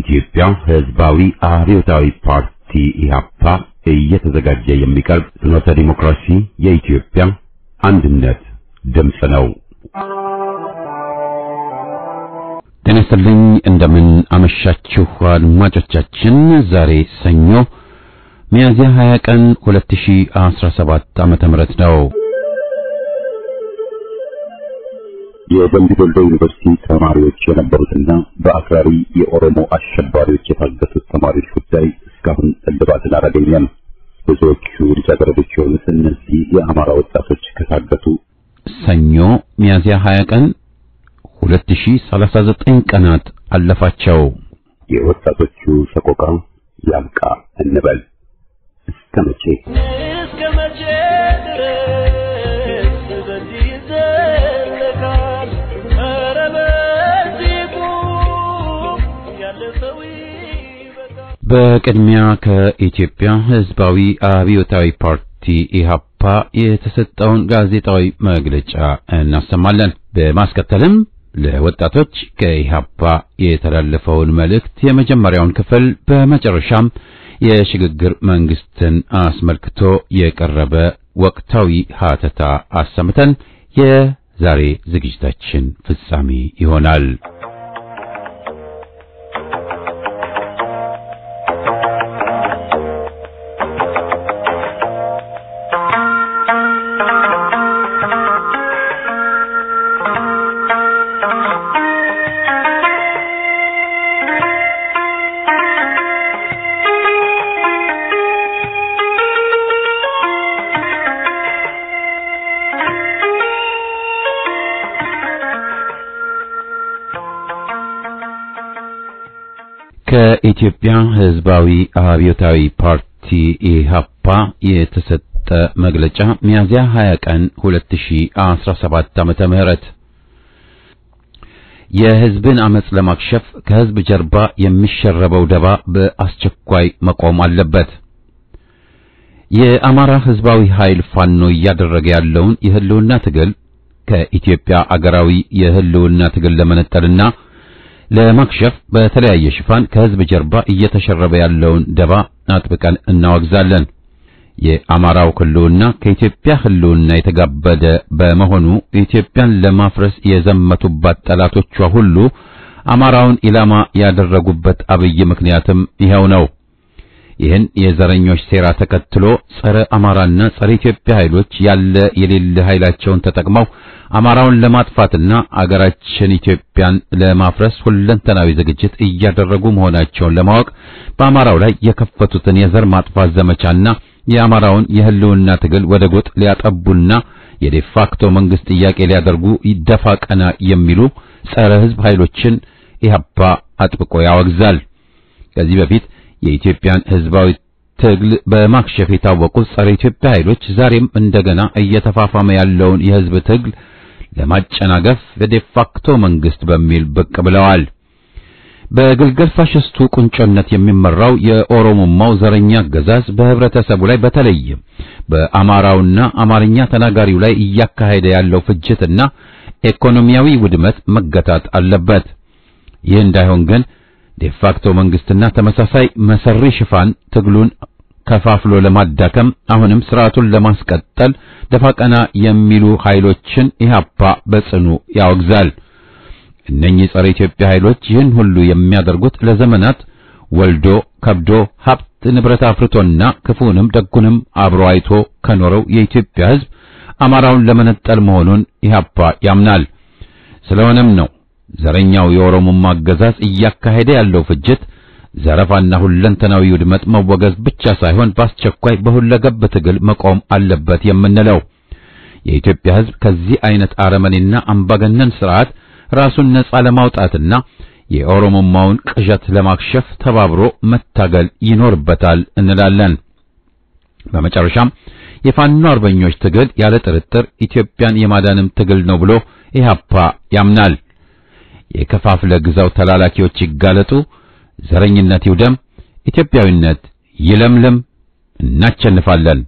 የኢትዮጵያ ሕዝባዊ አብዮታዊ ፓርቲ ኢህአፓ እየተዘጋጀ የሚቀርብ ፍኖተ ዲሞክራሲ የኢትዮጵያ አንድነት ድምፅ ነው። ተነስተልኝ እንደምን አመሻችሁ አድማጮቻችን። ዛሬ ሰኞ ሚያዝያ 20 ቀን 2017 ዓመተ ምህረት ነው። የደምቢ ዶሎ ዩኒቨርሲቲ ተማሪዎች የነበሩትና በአክራሪ የኦሮሞ አሸባሪዎች የታገቱት ተማሪዎች ጉዳይ እስካሁን እልባትን አላገኘም። ብዙዎቹ ልጃገረዶች የሆኑት እነዚህ የአማራ ወጣቶች ከታገቱ ሰኞ ሚያዝያ 20 ቀን 2039 ቀናት አለፋቸው። የወጣቶቹ ሰቆቃ ያብቃ እንበል። እስከ መቼ ድረስ በዚህ ይዘለቃል? ኧረ በዚሁ ያለፈው ይበቃል። በቅድሚያ ከኢትዮጵያ ሕዝባዊ አብዮታዊ ፓርቲ ኢህአፓ የተሰጠውን ጋዜጣዊ መግለጫ እናሰማለን። በማስከተልም ለወጣቶች ከኢህአፓ የተላለፈውን መልእክት የመጀመሪያውን ክፍል፣ በመጨረሻም የሽግግር መንግስትን አስመልክቶ የቀረበ ወቅታዊ ሀተታ አሰምተን የዛሬ ዝግጅታችን ፍጻሜ ይሆናል። ከኢትዮጵያ ሕዝባዊ አብዮታዊ ፓርቲ ኢህአፓ የተሰጠ መግለጫ ሚያዝያ 20 ቀን 2017 ዓመተ ምህረት የሕዝብን አመጽ ለማክሸፍ ከሕዝብ ጀርባ የሚሸረበው ደባ በአስቸኳይ መቆም አለበት። የአማራ ሕዝባዊ ኃይል ፋኖ እያደረገ ያለውን የህልውና ትግል ከኢትዮጵያ አገራዊ የህልውና ትግል ለመነጠልና ለማክሸፍ በተለያየ ሽፋን ከሕዝብ ጀርባ እየተሸረበ ያለውን ደባ አጥብቀን እናወግዛለን። የአማራው ህልውና ከኢትዮጵያ ህልውና የተጋበደ በመሆኑ ኢትዮጵያን ለማፍረስ የዘመቱባት ጠላቶቿ ሁሉ አማራውን ኢላማ ያደረጉበት አብይ ምክንያትም ይሄው ነው። ይህን የዘረኞች ሴራ ተከትሎ ጸረ አማራና ጸረ ኢትዮጵያ ኃይሎች ያለ የሌለ ኃይላቸውን ተጠቅመው አማራውን ለማጥፋትና አገራችን ኢትዮጵያን ለማፍረስ ሁለንተናዊ ዝግጅት እያደረጉ መሆናቸውን ለማወቅ በአማራው ላይ የከፈቱትን የዘር ማጥፋት ዘመቻና የአማራውን የህልውና ትግል ወደ ጎጥ ሊያጠቡና የዴፋክቶ መንግስት ጥያቄ ሊያደርጉ ይደፋ ቀና የሚሉ ጸረ ህዝብ ኃይሎችን ኢህአፓ አጥብቆ ያወግዛል። ከዚህ በፊት የኢትዮጵያን ህዝባዊ ትግል በማክሸፍ የታወቁት ጸረ ኢትዮጵያ ኃይሎች ዛሬም እንደገና እየተፋፋመ ያለውን የህዝብ ትግል ለማጨናገፍ በዴፋክቶ መንግስት በሚል ብቅ ብለዋል። በግልገል ፋሽስቱ ቁንጮነት የሚመራው የኦሮሞማው ዘረኛ አገዛዝ በህብረተሰቡ ላይ በተለይም በአማራውና አማርኛ ተናጋሪው ላይ እያካሄደ ያለው ፍጅትና ኢኮኖሚያዊ ውድመት መገታት አለበት። ይህ እንዳይሆን ግን ዴፋክቶ መንግስትና ተመሳሳይ መሰሪ ሽፋን ትግሉን ከፋፍሎ ለማዳከም አሁንም ስርዓቱን ለማስቀጠል ደፋቀና የሚሉ ኃይሎችን ኢህአፓ በጽኑ ያወግዛል። እነኚህ ጸረ ኢትዮጵያ ኃይሎች ይህን ሁሉ የሚያደርጉት ለዘመናት ወልዶ ከብዶ ሀብት ንብረት አፍርቶና ክፉንም ደጉንም አብሮ አይቶ ከኖረው የኢትዮጵያ ህዝብ አማራውን ለመነጠል መሆኑን ኢህአፓ ያምናል። ስለሆነም ነው ዘረኛው የኦሮሞማ አገዛዝ እያካሄደ ያለው ፍጅት፣ ዘረፋና ሁለንተናዊ ውድመት መወገዝ ብቻ ሳይሆን በአስቸኳይ በሁለገብ ትግል መቆም አለበት የምንለው። የኢትዮጵያ ህዝብ ከዚህ አይነት አረመኔና አምባገነን ስርዓት ራሱን ነጻ ለማውጣትና የኦሮሞማውን ቅዠት ለማክሸፍ ተባብሮ መታገል ይኖርበታል እንላለን። በመጨረሻም የፋኖ አርበኞች ትግል ያለ ጥርጥር ኢትዮጵያን የማዳንም ትግል ነው ብሎ ኢህአፓ ያምናል። የከፋፍለ ግዛው ተላላኪዎች ይጋለጡ፣ ዘረኝነት ይውደም፣ ኢትዮጵያዊነት ይለምልም፣ እናቸንፋለን።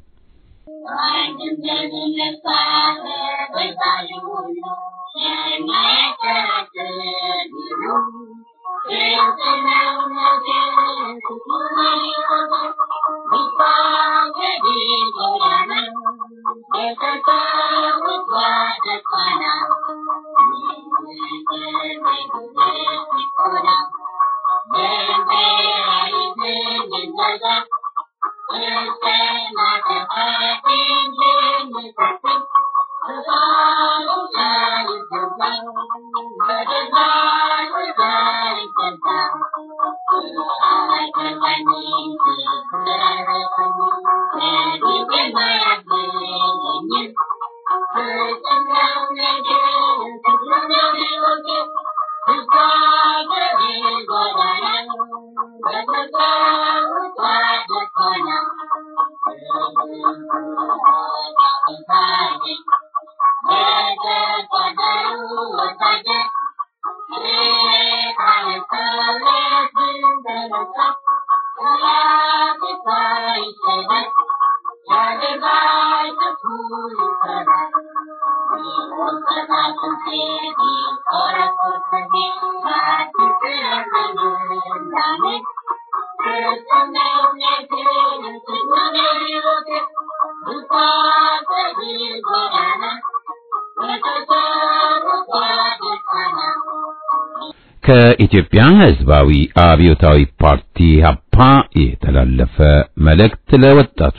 ከኢትዮጵያ ሕዝባዊ አብዮታዊ ፓርቲ ኢህአፓ የተላለፈ መልእክት ለወጣቱ።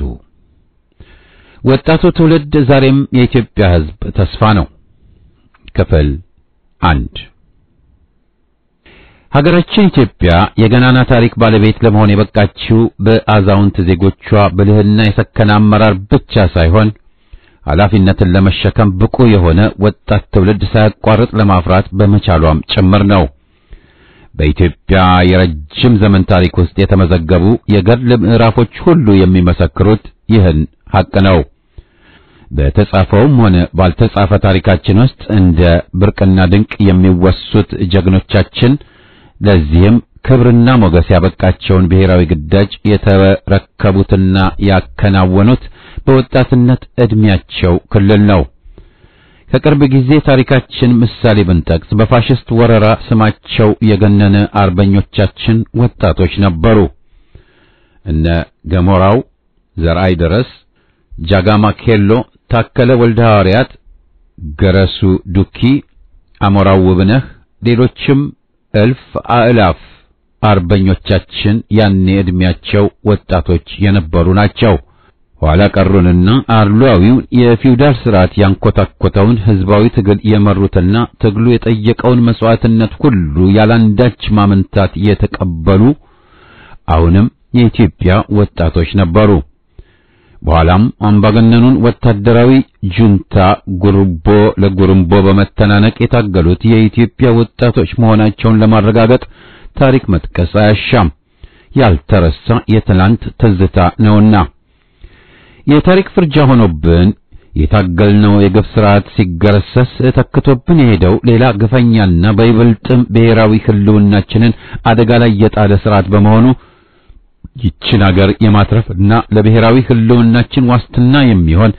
ወጣቱ ትውልድ ዛሬም የኢትዮጵያ ሕዝብ ተስፋ ነው። ክፍል 1። ሀገራችን ኢትዮጵያ የገናና ታሪክ ባለቤት ለመሆን የበቃችው በአዛውንት ዜጎቿ ብልህና የሰከነ አመራር ብቻ ሳይሆን ኃላፊነትን ለመሸከም ብቁ የሆነ ወጣት ትውልድ ሳያቋርጥ ለማፍራት በመቻሏም ጭምር ነው። በኢትዮጵያ የረጅም ዘመን ታሪክ ውስጥ የተመዘገቡ የገድል ምዕራፎች ሁሉ የሚመሰክሩት ይህን ሐቅ ነው። በተጻፈውም ሆነ ባልተጻፈ ታሪካችን ውስጥ እንደ ብርቅና ድንቅ የሚወሱት ጀግኖቻችን ለዚህም ክብርና ሞገስ ያበቃቸውን ብሔራዊ ግዳጅ የተረከቡትና ያከናወኑት በወጣትነት ዕድሜያቸው ክልል ነው። ከቅርብ ጊዜ ታሪካችን ምሳሌ ብንጠቅስ በፋሽስት ወረራ ስማቸው የገነነ አርበኞቻችን ወጣቶች ነበሩ። እነ ገሞራው ዘርአይ ድረስ፣ ጃጋማ ኬሎ፣ ታከለ ወልደ ሐዋርያት፣ ገረሱ ዱኪ፣ አሞራው ውብነህ፣ ሌሎችም እልፍ አእላፍ አርበኞቻችን ያኔ ዕድሜያቸው ወጣቶች የነበሩ ናቸው። ኋላ ቀሩንና አርሏዊውን የፊውዳል ስርዓት ያንኮታኮተውን ህዝባዊ ትግል የመሩትና ትግሉ የጠየቀውን መስዋዕትነት ሁሉ ያላንዳች ማመንታት የተቀበሉ አሁንም የኢትዮጵያ ወጣቶች ነበሩ። በኋላም አምባገነኑን ወታደራዊ ጁንታ ጉርቦ ለጉርምቦ በመተናነቅ የታገሉት የኢትዮጵያ ወጣቶች መሆናቸውን ለማረጋገጥ ታሪክ መጥቀስ አያሻም። ያልተረሳ የትላንት ትዝታ ነውና የታሪክ ፍርጃ ሆኖብን የታገልነው የግፍ ስርዓት ሲገረሰስ ተከቶብን የሄደው ሌላ ግፈኛና በይበልጥም ብሔራዊ ህልውናችንን አደጋ ላይ የጣለ ስርዓት በመሆኑ ይችን ሀገር የማትረፍና ለብሔራዊ ህልውናችን ዋስትና የሚሆን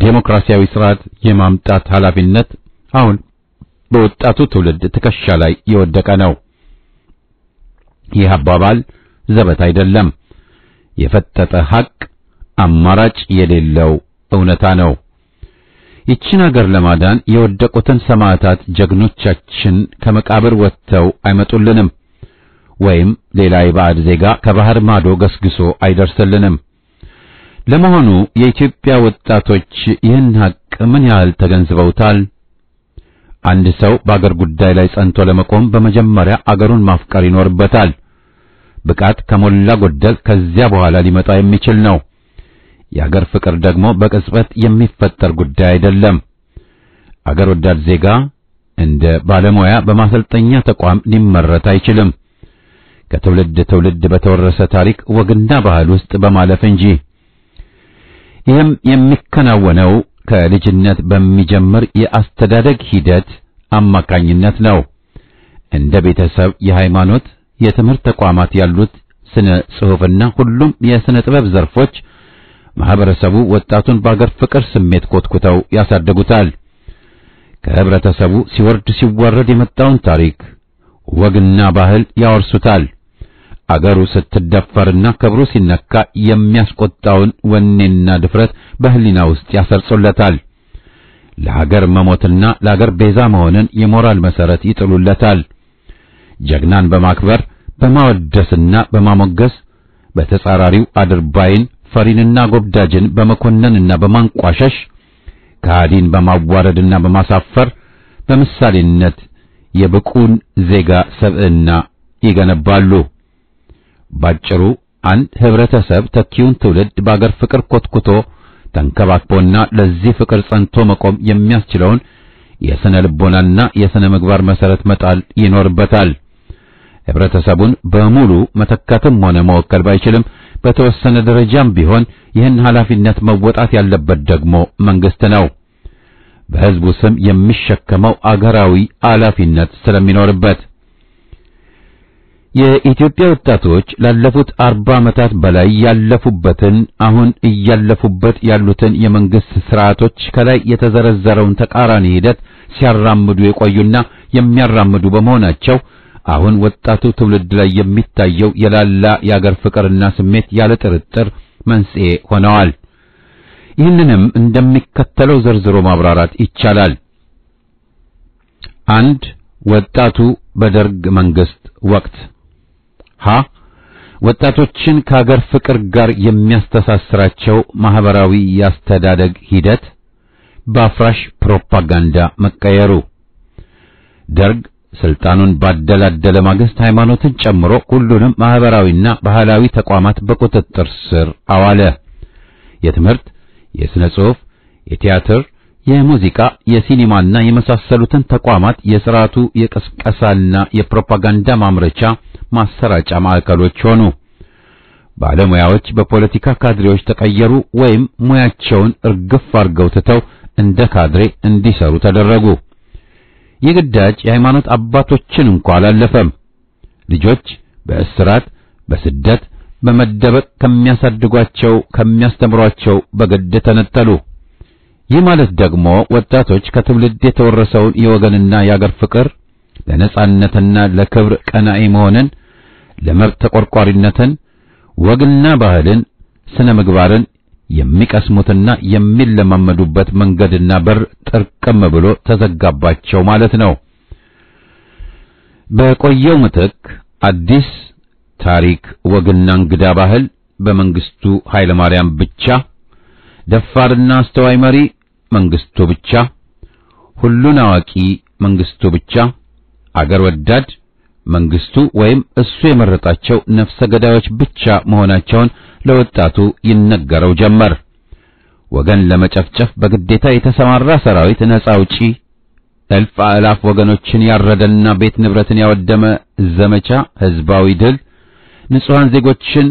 ዴሞክራሲያዊ ስርዓት የማምጣት ኃላፊነት አሁን በወጣቱ ትውልድ ትከሻ ላይ የወደቀ ነው። ይህ አባባል ዘበት አይደለም፣ የፈጠጠ ሐቅ፣ አማራጭ የሌለው እውነታ ነው። ይችን ሀገር ለማዳን የወደቁትን ሰማዕታት ጀግኖቻችን ከመቃብር ወጥተው አይመጡልንም፣ ወይም ሌላ የባዕድ ዜጋ ከባህር ማዶ ገስግሶ አይደርስልንም። ለመሆኑ የኢትዮጵያ ወጣቶች ይህን ሐቅ ምን ያህል ተገንዝበውታል? አንድ ሰው በአገር ጉዳይ ላይ ጸንቶ ለመቆም በመጀመሪያ አገሩን ማፍቀር ይኖርበታል። ብቃት ከሞላ ጎደል ከዚያ በኋላ ሊመጣ የሚችል ነው። የአገር ፍቅር ደግሞ በቅጽበት የሚፈጠር ጉዳይ አይደለም። አገር ወዳድ ዜጋ እንደ ባለሙያ በማሰልጠኛ ተቋም ሊመረት አይችልም፣ ከትውልድ ትውልድ በተወረሰ ታሪክ ወግና ባህል ውስጥ በማለፍ እንጂ። ይህም የሚከናወነው ከልጅነት በሚጀምር የአስተዳደግ ሂደት አማካኝነት ነው። እንደ ቤተሰብ፣ የሃይማኖት፣ የትምህርት ተቋማት ያሉት ስነ ጽሑፍና ሁሉም የስነ ጥበብ ዘርፎች ማህበረሰቡ ወጣቱን በአገር ፍቅር ስሜት ኮትኩተው ያሳድጉታል። ከህብረተሰቡ ሲወርድ ሲዋረድ የመጣውን ታሪክ ወግና ባህል ያወርሱታል። አገሩ ስትደፈርና ክብሩ ሲነካ የሚያስቆጣውን ወኔና ድፍረት በህሊና ውስጥ ያሰርጹለታል። ለሀገር መሞትና ለሀገር ቤዛ መሆንን የሞራል መሰረት ይጥሉለታል። ጀግናን በማክበር በማወደስና በማሞገስ በተጻራሪው አድርባይን ፈሪንና ጎብዳጅን በመኮነንና በማንቋሸሽ ከሃዲን በማዋረድና በማሳፈር በምሳሌነት የብቁን ዜጋ ሰብዕና ይገነባሉ። ባጭሩ አንድ ህብረተሰብ ተኪውን ትውልድ በአገር ፍቅር ኮትኩቶ ተንከባክቦና ለዚህ ፍቅር ጸንቶ መቆም የሚያስችለውን የስነ ልቦናና የስነ ምግባር መሰረት መጣል ይኖርበታል። ህብረተሰቡን በሙሉ መተካትም ሆነ መወከል ባይችልም በተወሰነ ደረጃም ቢሆን ይህን ኃላፊነት መወጣት ያለበት ደግሞ መንግስት ነው። በህዝቡ ስም የሚሸከመው አገራዊ ኃላፊነት ስለሚኖርበት የኢትዮጵያ ወጣቶች ላለፉት 40 ዓመታት በላይ ያለፉበትን አሁን እያለፉበት ያሉትን የመንግስት ስርዓቶች ከላይ የተዘረዘረውን ተቃራኒ ሂደት ሲያራምዱ የቆዩና የሚያራምዱ በመሆናቸው አሁን ወጣቱ ትውልድ ላይ የሚታየው የላላ የአገር ፍቅርና ስሜት ያለ ጥርጥር መንስኤ ሆነዋል። ይህንንም እንደሚከተለው ዘርዝሮ ማብራራት ይቻላል። 1. ወጣቱ በደርግ መንግስት ወቅት ወጣቶችን ከአገር ፍቅር ጋር የሚያስተሳስራቸው ማህበራዊ ያስተዳደግ ሂደት በአፍራሽ ፕሮፓጋንዳ መቀየሩ። ደርግ ስልጣኑን ባደላደለ ማግስት ሃይማኖትን ጨምሮ ሁሉንም ማህበራዊና ባህላዊ ተቋማት በቁጥጥር ስር አዋለ። የትምህርት፣ የሥነ ጽሑፍ፣ የቲያትር፣ የሙዚቃ፣ የሲኒማና የመሳሰሉትን ተቋማት የሥርዓቱ የቅስቀሳና የፕሮፓጋንዳ ማምረቻ ማሰራጫ ማዕከሎች ሆኑ። ባለሙያዎች በፖለቲካ ካድሬዎች ተቀየሩ ወይም ሙያቸውን እርግፍ አርገው ትተው እንደ ካድሬ እንዲሰሩ ተደረጉ። ይህ ግዳጅ የሃይማኖት አባቶችን እንኳን አላለፈም። ልጆች በእስራት፣ በስደት፣ በመደበቅ ከሚያሳድጓቸው ከሚያስተምሯቸው በግድ ተነጠሉ። ይህ ማለት ደግሞ ወጣቶች ከትውልድ የተወረሰውን የወገንና የአገር ፍቅር፣ ለነጻነትና ለክብር ቀናኢ መሆንን፣ ለመብት ተቆርቋሪነትን፣ ወግና ባህልን፣ ስነ ምግባርን የሚቀስሙትና የሚለማመዱበት መንገድና በር ጥርቅም ብሎ ተዘጋባቸው ማለት ነው። በቆየው ምትክ አዲስ ታሪክ፣ ወግና እንግዳ ባህል በመንግስቱ ኃይለ ማርያም ብቻ፣ ደፋርና አስተዋይ መሪ መንግስቱ ብቻ፣ ሁሉን አዋቂ መንግስቱ ብቻ፣ አገር ወዳድ መንግስቱ ወይም እሱ የመረጣቸው ነፍሰ ገዳዮች ብቻ መሆናቸውን ለወጣቱ ይነገረው ጀመር። ወገን ለመጨፍጨፍ በግዴታ የተሰማራ ሰራዊት ነፃ አውጪ፣ እልፍ አእላፍ ወገኖችን ያረደና ቤት ንብረትን ያወደመ ዘመቻ ህዝባዊ ድል፣ ንጹሃን ዜጎችን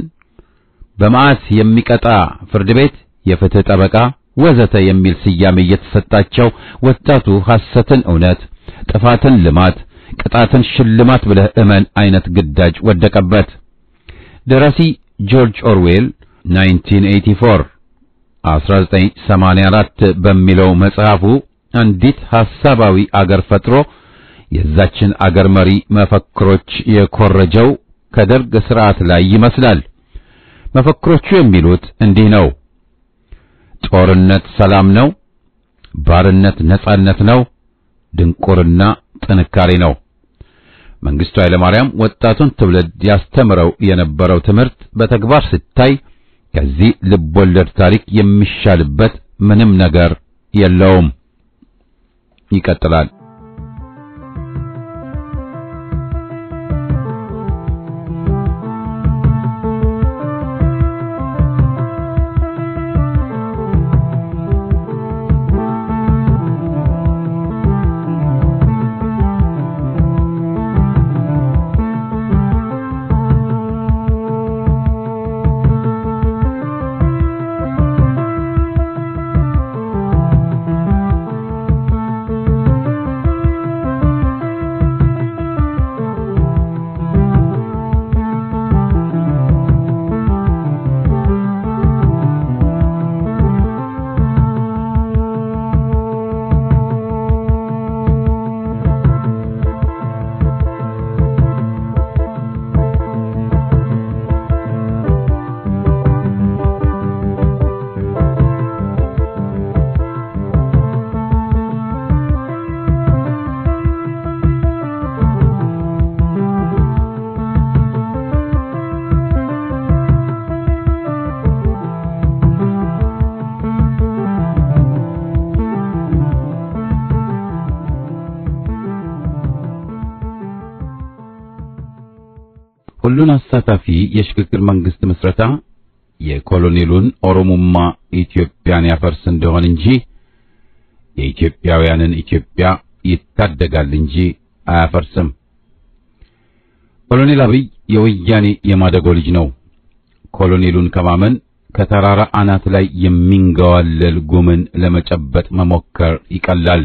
በመዓት የሚቀጣ ፍርድ ቤት፣ የፍትህ ጠበቃ ወዘተ የሚል ስያሜ እየተሰጣቸው ወጣቱ ሐሰትን እውነት፣ ጥፋትን ልማት፣ ቅጣትን ሽልማት ብለህ እመን አይነት ግዳጅ ወደቀበት። ደራሲ ጆርጅ ኦርዌል 1984 በሚለው መጽሐፉ አንዲት ሐሳባዊ አገር ፈጥሮ የዛችን አገር መሪ መፈክሮች የኮረጀው ከደርግ ስርዓት ላይ ይመስላል። መፈክሮቹ የሚሉት እንዲህ ነው: ጦርነት ሰላም ነው፣ ባርነት ነጻነት ነው፣ ድንቁርና ጥንካሬ ነው። መንግስቱ ኃይለ ማርያም ወጣቱን ትውልድ ያስተምረው የነበረው ትምህርት በተግባር ሲታይ ከዚህ ልቦለድ ታሪክ የሚሻልበት ምንም ነገር የለውም። ይቀጥላል። ሁሉን አሳታፊ የሽግግር መንግስት ምስረታ የኮሎኔሉን ኦሮሞማ ኢትዮጵያን ያፈርስ እንደሆነ እንጂ የኢትዮጵያውያንን ኢትዮጵያ ይታደጋል እንጂ አያፈርስም። ኮሎኔል አብይ የወያኔ የማደጎ ልጅ ነው። ኮሎኔሉን ከማመን ከተራራ አናት ላይ የሚንገዋለል ጉምን ለመጨበጥ መሞከር ይቀላል።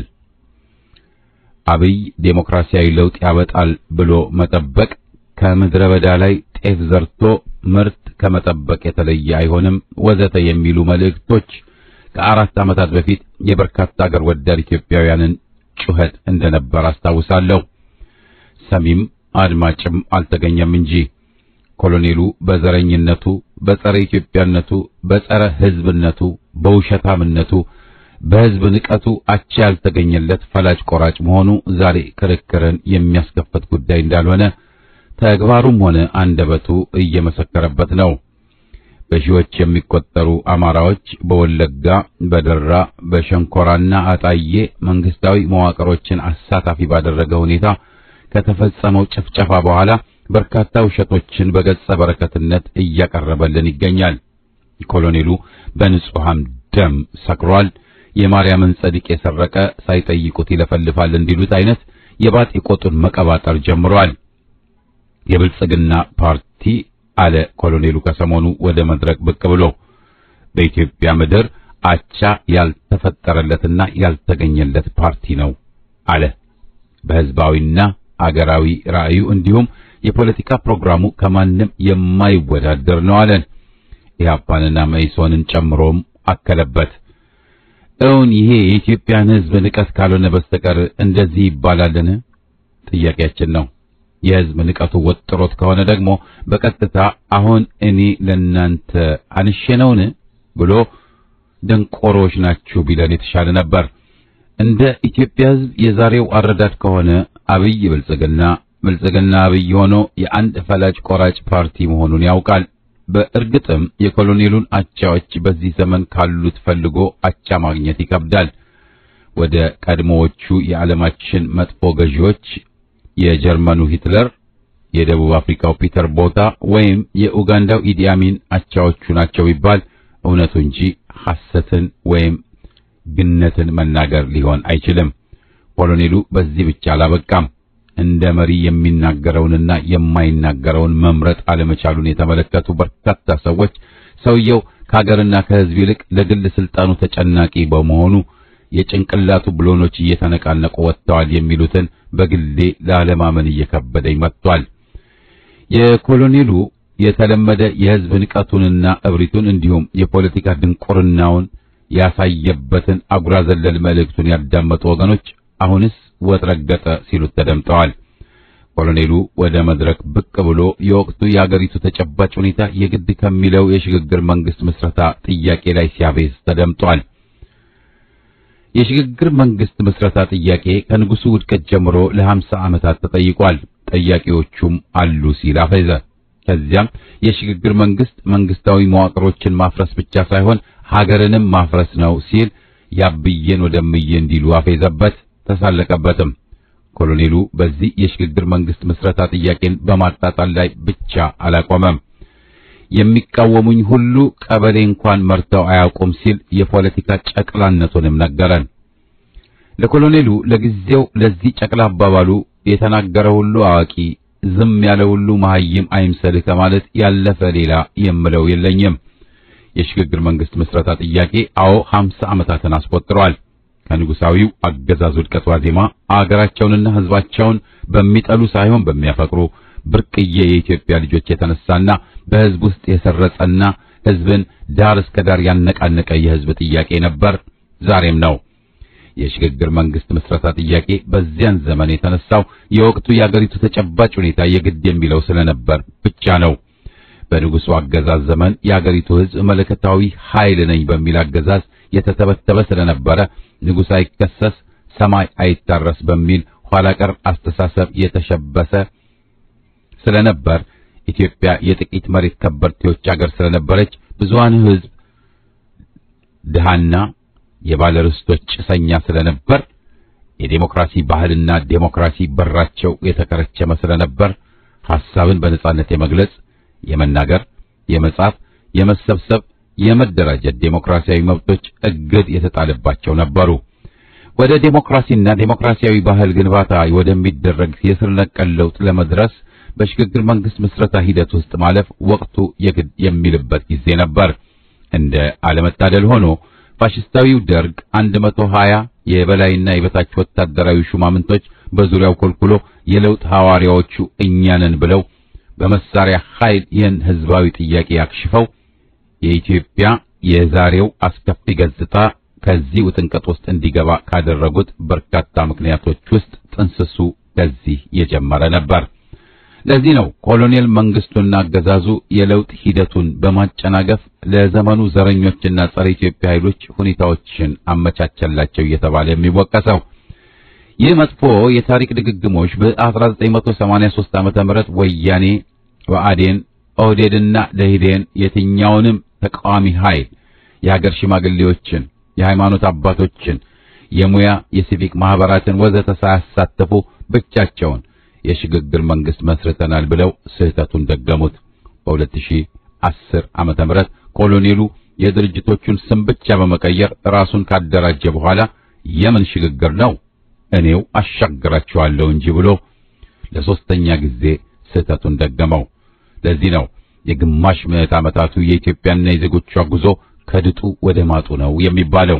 አብይ ዴሞክራሲያዊ ለውጥ ያበጣል ብሎ መጠበቅ ከምድረ በዳ ላይ ጤፍ ዘርቶ ምርት ከመጠበቅ የተለየ አይሆንም ወዘተ የሚሉ መልእክቶች ከ4 ዓመታት በፊት የበርካታ አገር ወዳድ ኢትዮጵያውያንን ጩኸት እንደነበር አስታውሳለሁ። ሰሚም አድማጭም አልተገኘም እንጂ ኮሎኔሉ በዘረኝነቱ፣ በጸረ ኢትዮጵያነቱ፣ በጸረ ሕዝብነቱ፣ በውሸታምነቱ፣ በሕዝብ ንቀቱ አቻ ያልተገኘለት ፈላጭ ቆራጭ መሆኑ ዛሬ ክርክርን የሚያስከፍት ጉዳይ እንዳልሆነ ተግባሩም ሆነ አንደበቱ እየመሰከረበት ነው። በሺዎች የሚቆጠሩ አማራዎች በወለጋ፣ በደራ፣ በሸንኮራና አጣዬ መንግስታዊ መዋቅሮችን አሳታፊ ባደረገ ሁኔታ ከተፈጸመው ጭፍጨፋ በኋላ በርካታ ውሸቶችን በገጸ በረከትነት እያቀረበልን ይገኛል። ኮሎኔሉ በንጹሃን ደም ሰክሯል። የማርያምን ጸድቅ የሰረቀ ሳይጠይቁት ይለፈልፋል እንዲሉት አይነት የባጤ ቆጡን መቀባጠር ጀምሯል። የብልጽግና ፓርቲ አለ ኮሎኔሉ ከሰሞኑ ወደ መድረክ ብቅ ብሎ በኢትዮጵያ ምድር አቻ ያልተፈጠረለትና ያልተገኘለት ፓርቲ ነው አለ። በህዝባዊና አገራዊ ራእዩ እንዲሁም የፖለቲካ ፕሮግራሙ ከማንም የማይወዳደር ነው አለን። ኢህአፓንና መኢሶንን ጨምሮም አከለበት። እውን ይሄ የኢትዮጵያን ህዝብ ንቀት ካልሆነ በስተቀር እንደዚህ ይባላልን? ጥያቄያችን ነው። የህዝብ ንቀቱ ወጥሮት ከሆነ ደግሞ በቀጥታ አሁን እኔ ለናንተ አንሸነውን ብሎ ደንቆሮች ናችሁ ቢለን የተሻለ ነበር። እንደ ኢትዮጵያ ህዝብ የዛሬው አረዳድ ከሆነ አብይ ብልጽግና አብይ ሆኖ የአንድ ፈላጭ ቆራጭ ፓርቲ መሆኑን ያውቃል። በእርግጥም የኮሎኔሉን አቻዎች በዚህ ዘመን ካሉት ፈልጎ አቻ ማግኘት ይከብዳል። ወደ ቀድሞዎቹ የዓለማችን መጥፎ ገዢዎች የጀርመኑ ሂትለር፣ የደቡብ አፍሪካው ፒተር ቦታ ወይም የኡጋንዳው ኢዲ አሚን አቻዎቹ ናቸው ይባል እውነቱ እንጂ ሐሰትን ወይም ግነትን መናገር ሊሆን አይችልም። ኮሎኔሉ በዚህ ብቻ አላበቃም። እንደ መሪ የሚናገረውንና የማይናገረውን መምረጥ አለመቻሉን የተመለከቱ በርካታ ሰዎች ሰውየው ከሀገርና ከህዝብ ይልቅ ለግል ስልጣኑ ተጨናቂ በመሆኑ የጭንቅላቱ ብሎኖች እየተነቃነቁ ወጥተዋል የሚሉትን በግሌ ለዓለማመን እየከበደኝ መጥቷል። የኮሎኔሉ የተለመደ የህዝብ ንቀቱንና እብሪቱን እንዲሁም የፖለቲካ ድንቁርናውን ያሳየበትን አጉራ ዘለል መልእክቱን ያዳመጡ ወገኖች አሁንስ ወጥረገጠ ሲሉት ተደምጠዋል። ኮሎኔሉ ወደ መድረክ ብቅ ብሎ የወቅቱ የአገሪቱ ተጨባጭ ሁኔታ የግድ ከሚለው የሽግግር መንግስት ምስረታ ጥያቄ ላይ ሲያቤዝ ተደምጧል። የሽግግር መንግስት ምስረታ ጥያቄ ከንጉሱ ውድቀት ጀምሮ ለ50 ዓመታት ተጠይቋል። ጠያቂዎቹም አሉ ሲል አፈዘ። ከዚያም የሽግግር መንግስት መንግስታዊ መዋቅሮችን ማፍረስ ብቻ ሳይሆን ሀገርንም ማፍረስ ነው ሲል ያብዬን ወደምዬ እንዲሉ አፈዘበት፣ ተሳለቀበትም። ኮሎኔሉ በዚህ የሽግግር መንግስት ምስረታ ጥያቄን በማጣጣል ላይ ብቻ አላቆመም። የሚቃወሙኝ ሁሉ ቀበሌ እንኳን መርተው አያውቁም ሲል የፖለቲካ ጨቅላነቱንም ነገረን። ለኮሎኔሉ ለጊዜው ለዚህ ጨቅላ አባባሉ የተናገረ ሁሉ አዋቂ፣ ዝም ያለ ሁሉ መሐይም አይምሰልህ ከማለት ያለፈ ሌላ የምለው የለኝም። የሽግግር መንግስት ምስረታ ጥያቄ 50 ዓመታትን አስቆጥሯል። ከንጉሳዊው አገዛዝ ውድቀት ዋዜማ አገራቸውንና ህዝባቸውን በሚጠሉ ሳይሆን በሚያፈቅሩ ብርቅዬ የኢትዮጵያ ልጆች የተነሳና በህዝብ ውስጥ የሰረጸና ህዝብን ዳር እስከ ዳር ያነቃነቀ የህዝብ ጥያቄ ነበር፣ ዛሬም ነው። የሽግግር መንግስት ምስረታ ጥያቄ በዚያን ዘመን የተነሳው የወቅቱ የአገሪቱ ተጨባጭ ሁኔታ የግድ የሚለው ስለነበር ብቻ ነው። በንጉሱ አገዛዝ ዘመን የአገሪቱ ህዝብ መለከታዊ ኃይል ነኝ በሚል አገዛዝ የተተበተበ ስለነበረ ንጉስ አይከሰስ ሰማይ አይታረስ በሚል ኋላ ቀር አስተሳሰብ የተሸበሰ ስለነበር ኢትዮጵያ የጥቂት መሬት ከበርቴዎች አገር ስለነበረች ብዙሃን ህዝብ ድሃና የባለርስቶች ጭሰኛ ስለነበር የዴሞክራሲ ባህልና ዴሞክራሲ በራቸው የተከረቸመ ስለነበር ሐሳብን በነጻነት የመግለጽ፣ የመናገር፣ የመጻፍ፣ የመሰብሰብ፣ የመደራጀት ዴሞክራሲያዊ መብቶች እግድ የተጣለባቸው ነበሩ። ወደ ዴሞክራሲና ዴሞክራሲያዊ ባህል ግንባታ ወደሚደረግ የስር ነቀል ለውጥ ለመድረስ በሽግግር መንግስት ምስረታ ሂደት ውስጥ ማለፍ ወቅቱ የግድ የሚልበት ጊዜ ነበር። እንደ አለመታደል ሆኖ ፋሽስታዊው ደርግ 120 የበላይና የበታች ወታደራዊ ሹማምንቶች በዙሪያው ኮልኩሎ የለውጥ ሐዋርያዎቹ እኛ ነን ብለው በመሳሪያ ኃይል ይህን ህዝባዊ ጥያቄ አክሽፈው የኢትዮጵያ የዛሬው አስከፊ ገጽታ ከዚህ ውጥንቀት ውስጥ እንዲገባ ካደረጉት በርካታ ምክንያቶች ውስጥ ጥንስሱ ከዚህ የጀመረ ነበር። ለዚህ ነው ኮሎኔል መንግስቱና አገዛዙ የለውጥ ሂደቱን በማጨናገፍ ለዘመኑ ዘረኞችና ጸረ ኢትዮጵያ ኃይሎች ሁኔታዎችን አመቻቸላቸው እየተባለ የሚወቀሰው። ይህ መጥፎ የታሪክ ድግግሞች በ1983 ዓመተ ምህረት ወያኔ፣ ብአዴን፣ ኦህዴድና ደኢህዴን የትኛውንም ተቃዋሚ ኃይል የሀገር ሽማግሌዎችን፣ የሃይማኖት አባቶችን፣ የሙያ የሲቪክ ማህበራትን ወዘተ ሳያሳተፉ ብቻቸውን የሽግግር መንግስት መስርተናል ብለው ስህተቱን ደገሙት። በ2010 ዓመተ ምህረት ኮሎኔሉ የድርጅቶቹን ስም ብቻ በመቀየር ራሱን ካደራጀ በኋላ የምን ሽግግር ነው እኔው አሻግራቸዋለሁ እንጂ ብሎ ለሶስተኛ ጊዜ ስህተቱን ደገመው። ለዚህ ነው የግማሽ ምዕተ ዓመታቱ የኢትዮጵያና የዜጎቿ ጉዞ ከድጡ ወደ ማጡ ነው የሚባለው።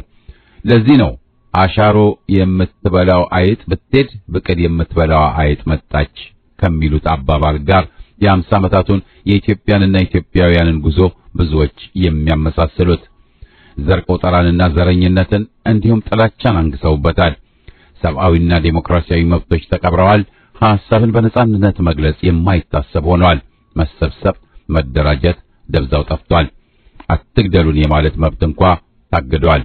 ለዚህ ነው አሻሮ የምትበላው አይጥ ብትሄድ ብቅል የምትበላው አይጥ መጣች ከሚሉት አባባል ጋር የ50 ዓመታቱን የኢትዮጵያንና ኢትዮጵያውያንን ጉዞ ብዙዎች የሚያመሳስሉት። ዘር ቆጠራንና ዘረኝነትን እንዲሁም ጥላቻን አንግሰውበታል። ሰብአዊና ዴሞክራሲያዊ መብቶች ተቀብረዋል። ሐሳብን በነጻነት መግለጽ የማይታሰብ ሆኗል። መሰብሰብ፣ መደራጀት ደብዛው ጠፍቷል። አትግደሉን የማለት መብት እንኳ ታግዷል።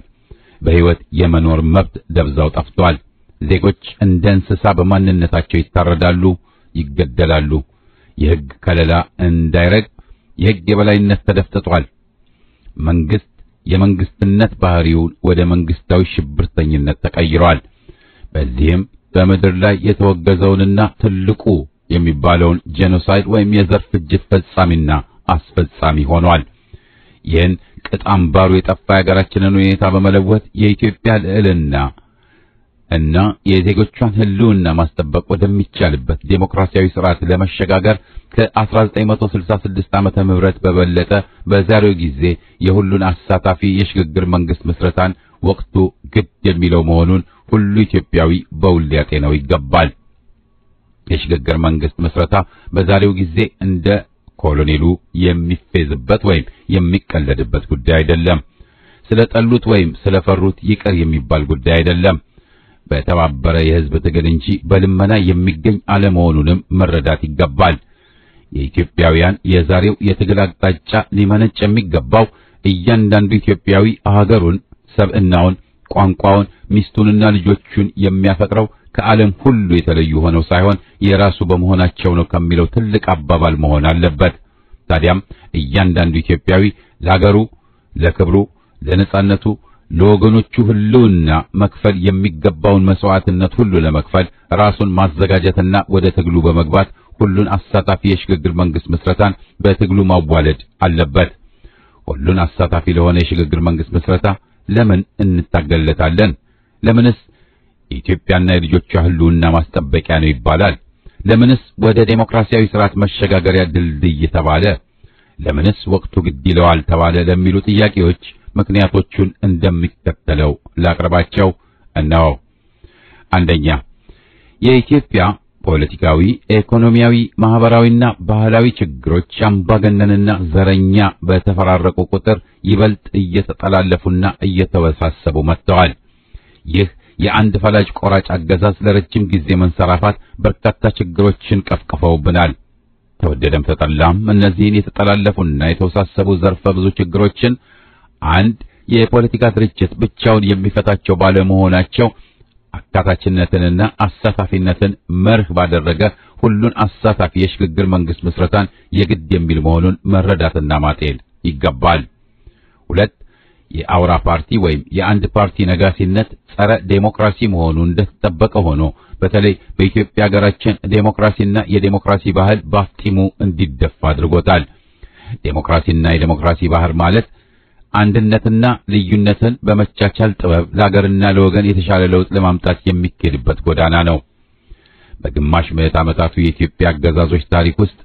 በህይወት የመኖር መብት ደብዛው ጠፍቷል። ዜጎች እንደ እንስሳ በማንነታቸው ይታረዳሉ፣ ይገደላሉ። የህግ ከለላ እንዳይረግ የህግ የበላይነት ተደፍጥጧል። መንግስት የመንግስትነት ባህሪውን ወደ መንግስታዊ ሽብርተኝነት ተቀይሯል። በዚህም በምድር ላይ የተወገዘውንና ትልቁ የሚባለውን ጄኖሳይድ ወይም የዘር ፍጅት ፈጻሚና አስፈጻሚ ሆኗል። ይህን ቅጥ አምባሩ የጠፋ የሀገራችንን ሁኔታ በመለወጥ የኢትዮጵያ ልዕልና እና የዜጎቿን ህልውና ማስጠበቅ ወደሚቻልበት ዴሞክራሲያዊ ስርዓት ለመሸጋገር ከ1966 ዓመተ ምህረት በበለጠ በዛሬው ጊዜ የሁሉን አሳታፊ የሽግግር መንግስት ምስረታን ወቅቱ ግድ የሚለው መሆኑን ሁሉ ኢትዮጵያዊ በውል ሊያጤነው ይገባል። የሽግግር መንግስት ምስረታ በዛሬው ጊዜ እንደ ኮሎኔሉ የሚፈዝበት ወይም የሚቀለድበት ጉዳይ አይደለም። ስለጠሉት ወይም ስለፈሩት ይቅር የሚባል ጉዳይ አይደለም። በተባበረ የህዝብ ትግል እንጂ በልመና የሚገኝ አለመሆኑንም መረዳት ይገባል። የኢትዮጵያውያን የዛሬው የትግል አቅጣጫ ሊመነጭ የሚገባው እያንዳንዱ ኢትዮጵያዊ ሀገሩን፣ ሰብዕናውን፣ ቋንቋውን፣ ሚስቱንና ልጆቹን የሚያፈቅረው ከዓለም ሁሉ የተለዩ ሆነው ሳይሆን የራሱ በመሆናቸው ነው ከሚለው ትልቅ አባባል መሆን አለበት። ታዲያም እያንዳንዱ ኢትዮጵያዊ ለሀገሩ፣ ለክብሩ፣ ለነጻነቱ፣ ለወገኖቹ ህልውና መክፈል የሚገባውን መስዋዕትነት ሁሉ ለመክፈል ራሱን ማዘጋጀትና ወደ ትግሉ በመግባት ሁሉን አሳታፊ የሽግግር መንግስት ምስረታን በትግሉ ማዋለድ አለበት። ሁሉን አሳታፊ ለሆነ የሽግግር መንግስት ምስረታ ለምን እንታገለታለን? ለምንስ የኢትዮጵያና የልጆቿ ህልውና ማስጠበቂያ ነው ይባላል? ለምንስ ወደ ዴሞክራሲያዊ ስርዓት መሸጋገሪያ ድልድይ ተባለ? ለምንስ ወቅቱ ግድ ይለዋል ተባለ? ለሚሉ ጥያቄዎች ምክንያቶቹን እንደሚከተለው ላቅርባቸው እነሆ። አንደኛ፣ የኢትዮጵያ ፖለቲካዊ፣ ኢኮኖሚያዊ፣ ማህበራዊና ባህላዊ ችግሮች አምባገነንና ዘረኛ በተፈራረቁ ቁጥር ይበልጥ እየተጠላለፉና እየተወሳሰቡ መጥተዋል። ይህ የአንድ ፈላጭ ቆራጭ አገዛዝ ለረጅም ጊዜ መንሰራፋት በርካታ ችግሮችን ቀፍቅፈውብናል። ተወደደም ተጠላም እነዚህን የተጠላለፉና የተወሳሰቡ ዘርፈ ብዙ ችግሮችን አንድ የፖለቲካ ድርጅት ብቻውን የሚፈታቸው ባለመሆናቸው አካታችነትንና አሳታፊነትን መርህ ባደረገ ሁሉን አሳታፊ የሽግግር መንግስት ምስረታን የግድ የሚል መሆኑን መረዳትና ማጤን ይገባል። ሁለት፣ የአውራ ፓርቲ ወይም የአንድ ፓርቲ ነጋሲነት ጸረ ዴሞክራሲ መሆኑ እንደተጠበቀ ሆኖ በተለይ በኢትዮጵያ ሀገራችን ዴሞክራሲና የዴሞክራሲ ባህል ባፍጢሙ እንዲደፋ አድርጎታል። ዴሞክራሲና የዴሞክራሲ ባህል ማለት አንድነትና ልዩነትን በመቻቻል ጥበብ ለሀገርና ለወገን የተሻለ ለውጥ ለማምጣት የሚኬድበት ጎዳና ነው። በግማሽ ምዕተ ዓመታቱ የኢትዮጵያ አገዛዞች ታሪክ ውስጥ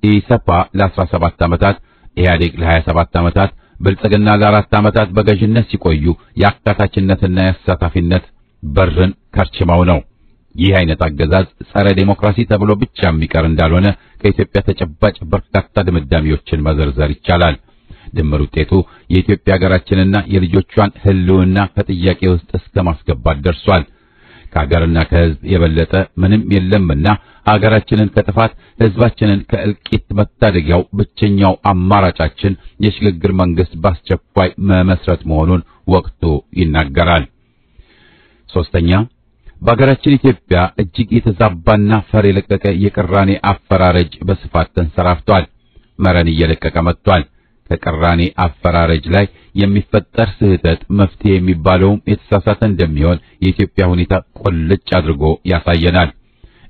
ኢሰፓ ለ17 ዓመታት፣ ኢህአዴግ ለ27 ዓመታት፣ ብልጽግና ለ4 ዓመታት በገዥነት ሲቆዩ የአካታችነትና የአሳታፊነት በርን ከርችመው ነው። ይህ አይነት አገዛዝ ጸረ ዴሞክራሲ ተብሎ ብቻ የሚቀር እንዳልሆነ ከኢትዮጵያ ተጨባጭ በርካታ ድምዳሜዎችን መዘርዘር ይቻላል። ድምር ውጤቱ የኢትዮጵያ ሀገራችንና የልጆቿን ሕልውና ከጥያቄ ውስጥ እስከ ማስገባት ደርሷል። ከሀገርና ከሕዝብ የበለጠ ምንም የለምና ሀገራችንን ከጥፋት ሕዝባችንን ከእልቂት መታደጊያው ብቸኛው አማራጫችን የሽግግር መንግስት በአስቸኳይ መመስረት መሆኑን ወቅቱ ይናገራል። ሶስተኛ፣ በሀገራችን ኢትዮጵያ እጅግ የተዛባና ፈር የለቀቀ የቅራኔ አፈራረጅ በስፋት ተንሰራፍቷል። መረን እየለቀቀ መጥቷል። ከቅራኔ አፈራረጅ ላይ የሚፈጠር ስህተት መፍትሄ የሚባለውም የተሳሳተ እንደሚሆን የኢትዮጵያ ሁኔታ ቁልጭ አድርጎ ያሳየናል።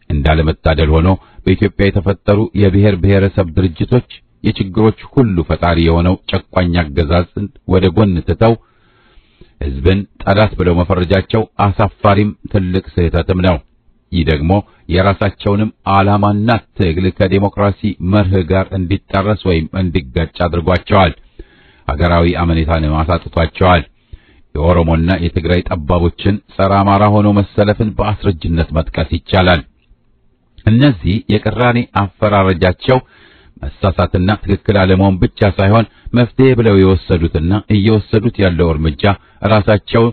እንዳለመታደል ሆኖ በኢትዮጵያ የተፈጠሩ የብሔር ብሔረሰብ ድርጅቶች የችግሮች ሁሉ ፈጣሪ የሆነው ጨቋኝ አገዛዝን ወደ ጎን ትተው ሕዝብን ጠላት ብለው መፈረጃቸው አሳፋሪም ትልቅ ስህተትም ነው። ይህ ደግሞ የራሳቸውንም ዓላማና ትግል ከዴሞክራሲ መርህ ጋር እንዲጣረስ ወይም እንዲጋጭ አድርጓቸዋል። ሀገራዊ አመኔታንም አሳጥቷቸዋል። የኦሮሞና የትግራይ ጠባቦችን ጸረ አማራ ሆኖ መሰለፍን በአስረጅነት መጥቀስ ይቻላል። እነዚህ የቅራኔ አፈራረጃቸው መሳሳትና ትክክል አለመሆን ብቻ ሳይሆን መፍትሄ ብለው የወሰዱትና እየወሰዱት ያለው እርምጃ ራሳቸው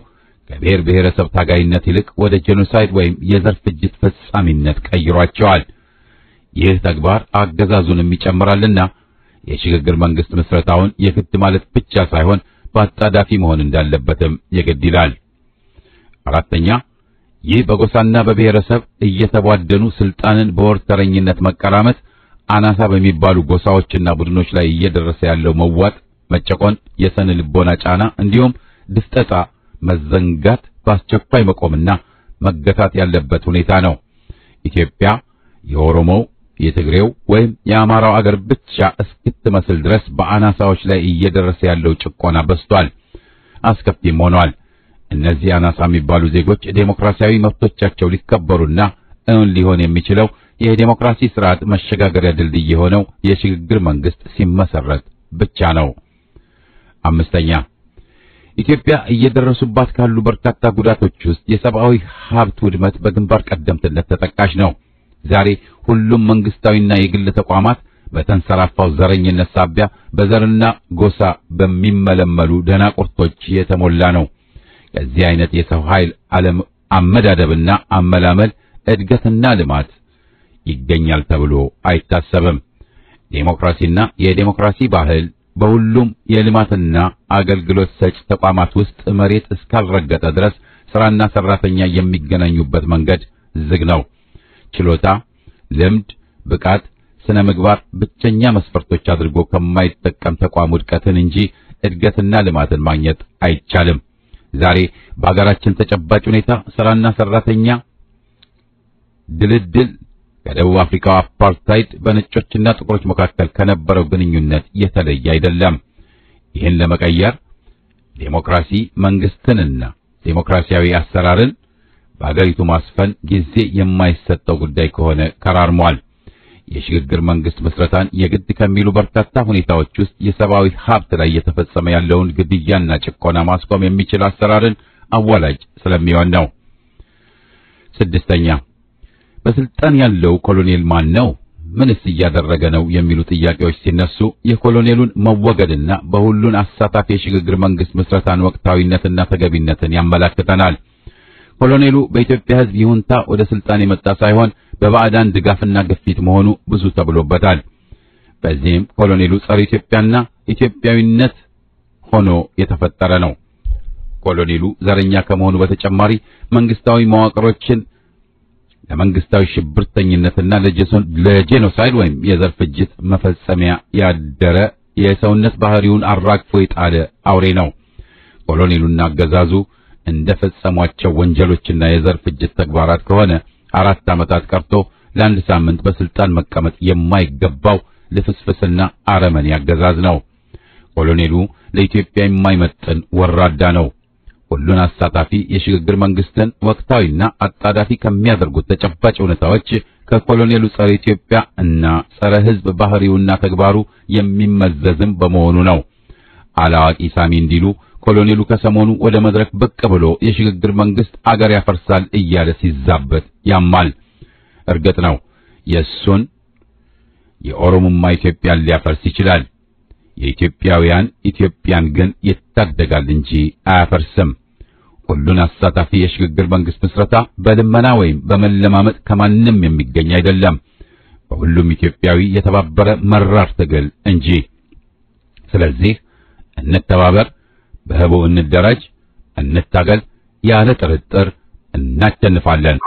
ከብሔር ብሔረሰብ ታጋይነት ይልቅ ወደ ጄኖሳይድ ወይም የዘር ፍጅት ፈጻሚነት ቀይሯቸዋል። ይህ ተግባር አገዛዙንም ይጨምራልና የሽግግር መንግስት ምስረታውን የግድ ማለት ብቻ ሳይሆን በአጣዳፊ መሆን እንዳለበትም የግድ ይላል። አራተኛ፣ ይህ በጎሳና በብሔረሰብ እየተቧደኑ ስልጣንን በወርተረኝነት መቀራመት አናሳ በሚባሉ ጎሳዎችና ቡድኖች ላይ እየደረሰ ያለው መዋጥ፣ መጨቆን፣ የስነ ልቦና ጫና እንዲሁም ድፍጠጣ መዘንጋት በአስቸኳይ መቆምና መገታት ያለበት ሁኔታ ነው። ኢትዮጵያ የኦሮሞው፣ የትግሬው ወይም የአማራው አገር ብቻ እስክትመስል ድረስ በአናሳዎች ላይ እየደረሰ ያለው ጭቆና በዝቷል፣ አስከፊም ሆኗል። እነዚህ አናሳ የሚባሉ ዜጎች ዴሞክራሲያዊ መብቶቻቸው ሊከበሩና እውን ሊሆን የሚችለው የዴሞክራሲ ስርዓት መሸጋገሪያ ድልድይ የሆነው የሽግግር መንግስት ሲመሰረት ብቻ ነው። አምስተኛ፣ ኢትዮጵያ እየደረሱባት ካሉ በርካታ ጉዳቶች ውስጥ የሰብአዊ ሀብት ውድመት በግንባር ቀደምትነት ተጠቃሽ ነው። ዛሬ ሁሉም መንግስታዊና የግል ተቋማት በተንሰራፋው ዘረኝነት ሳቢያ በዘርና ጎሳ በሚመለመሉ ደናቁርቶች የተሞላ ነው። ከዚህ አይነት የሰው ኃይል አመዳደብና አመላመል እድገትና ልማት ይገኛል ተብሎ አይታሰብም። ዴሞክራሲና የዴሞክራሲ ባህል በሁሉም የልማትና አገልግሎት ሰጪ ተቋማት ውስጥ መሬት እስካልረገጠ ድረስ ስራና ሰራተኛ የሚገናኙበት መንገድ ዝግ ነው። ችሎታ፣ ልምድ፣ ብቃት፣ ስነ ምግባር ብቸኛ መስፈርቶች አድርጎ ከማይጠቀም ተቋም ውድቀትን እንጂ እድገትና ልማትን ማግኘት አይቻልም። ዛሬ በአገራችን ተጨባጭ ሁኔታ ስራና ሰራተኛ ድልድል ከደቡብ አፍሪካው አፓርታይድ በነጮችና ጥቁሮች መካከል ከነበረው ግንኙነት የተለየ አይደለም። ይህን ለመቀየር ዴሞክራሲ መንግስትንና ዴሞክራሲያዊ አሰራርን በአገሪቱ ማስፈን ጊዜ የማይሰጠው ጉዳይ ከሆነ ከራርሟል። የሽግግር መንግስት መስረታን የግድ ከሚሉ በርካታ ሁኔታዎች ውስጥ የሰብአዊ ሀብት ላይ እየተፈጸመ ያለውን ግድያና ጭቆና ማስቆም የሚችል አሰራርን አዋላጅ ስለሚሆን ነው። ስድስተኛ፣ በስልጣን ያለው ኮሎኔል ማን ነው? ምንስ እያደረገ ነው? የሚሉ ጥያቄዎች ሲነሱ የኮሎኔሉን መወገድና በሁሉን አሳታፊ የሽግግር መንግስት መስረታን ወቅታዊነትና ተገቢነትን ያመለክተናል። ኮሎኔሉ በኢትዮጵያ ሕዝብ ይሁንታ ወደ ስልጣን የመጣ ሳይሆን በባዕዳን ድጋፍና ግፊት መሆኑ ብዙ ተብሎበታል። በዚህም ኮሎኔሉ ጸረ ኢትዮጵያና ኢትዮጵያዊነት ሆኖ የተፈጠረ ነው። ኮሎኔሉ ዘረኛ ከመሆኑ በተጨማሪ መንግስታዊ መዋቅሮችን ለመንግስታዊ ሽብርተኝነትና ለጄኖሳይድ ወይም የዘር ፍጅት መፈጸሚያ ያደረ የሰውነት ባህሪውን አራግፎ የጣለ አውሬ ነው። ኮሎኔሉና አገዛዙ እንደፈጸሟቸው ወንጀሎችና የዘር ፍጅት ተግባራት ከሆነ 4 ዓመታት ቀርቶ ለአንድ ሳምንት በስልጣን መቀመጥ የማይገባው ልፍስፍስና አረመኔ አገዛዝ ነው። ኮሎኔሉ ለኢትዮጵያ የማይመጥን ወራዳ ነው። ሁሉን አሳታፊ የሽግግር መንግስትን ወቅታዊና አጣዳፊ ከሚያደርጉት ተጨባጭ ሁኔታዎች ከኮሎኔሉ ጸረ ኢትዮጵያ እና ጸረ ሕዝብ ባህሪውና ተግባሩ የሚመዘዝም በመሆኑ ነው። አላዋቂ ሳሚ እንዲሉ ኮሎኔሉ ከሰሞኑ ወደ መድረክ ብቅ ብሎ የሽግግር መንግስት አገር ያፈርሳል እያለ ሲዛበት ያማል። እርግጥ ነው የሱን የኦሮሞማ ኢትዮጵያን ሊያፈርስ ይችላል። የኢትዮጵያውያን ኢትዮጵያን ግን ይታደጋል እንጂ አያፈርስም። ሁሉን አሳታፊ የሽግግር መንግስት ምስረታ በልመና ወይም በመለማመጥ ከማንም የሚገኝ አይደለም። በሁሉም ኢትዮጵያዊ የተባበረ መራር ትግል እንጂ። ስለዚህ እንተባበር፣ በህቡ እንደራጅ፣ እንታገል። ያለ ጥርጥር እናሸንፋለን።